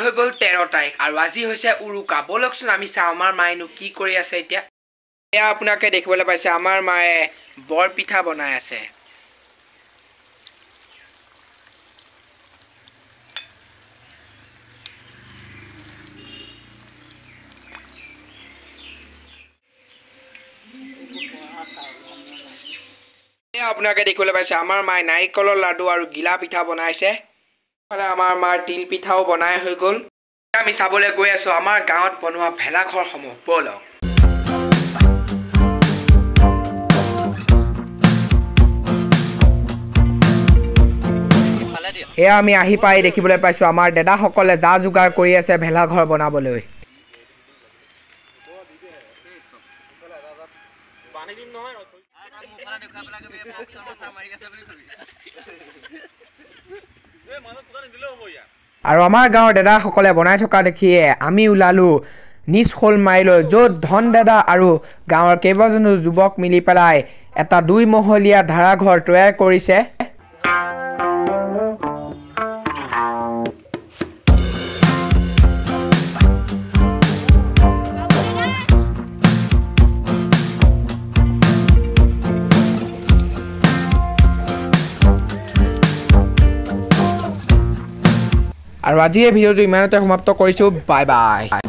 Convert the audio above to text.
হৈ গ'ল 13 তাৰিখ আৰু আজি হৈছে উৰুকা। বলকচোন আমি চাওঁ আমাৰ মায়েনো কি কৰি আছে এতিয়া। এয়া আপোনাকে দেখিবলৈ পাইছে আমাৰ মায়ে বৰ পিঠা বনাই আছে। আপোনাকে দেখিবলৈ পাইছে আমাৰ মায়ে নাৰিকলৰ লাডু আৰু গিলা পিঠা বনাইছে। আমাৰ মাৰ তিল পিঠাও বনাই হৈ গ'ল। আমি চাবলৈ গৈ আছো আমাৰ গাঁৱত বনোৱা ভেলাঘৰসমূহ। বলক। এয়া আমি আহি পাই দেখিবলৈ পাইছো আমাৰ দাদাসকলে যা যোগাৰ কৰি আছে ভেলাঘৰ বনাবলৈ। আৰু আমাৰ গাঁৱৰ দাদাসকলে বনাই থকা দেখিয়ে আমি ওলালো নিজ শোল মাৰিলৈ, য'ত ধন দাদা আৰু গাঁৱৰ কেইবাজনো যুৱক মিলি পেলাই এটা 2 মহলীয়া ধাৰাঘৰ তৈয়াৰ কৰিছে। আৰু আজিৰ ভিডিঅ'টো ইমানতে সমাপ্ত কৰিছোঁ। Bye bye.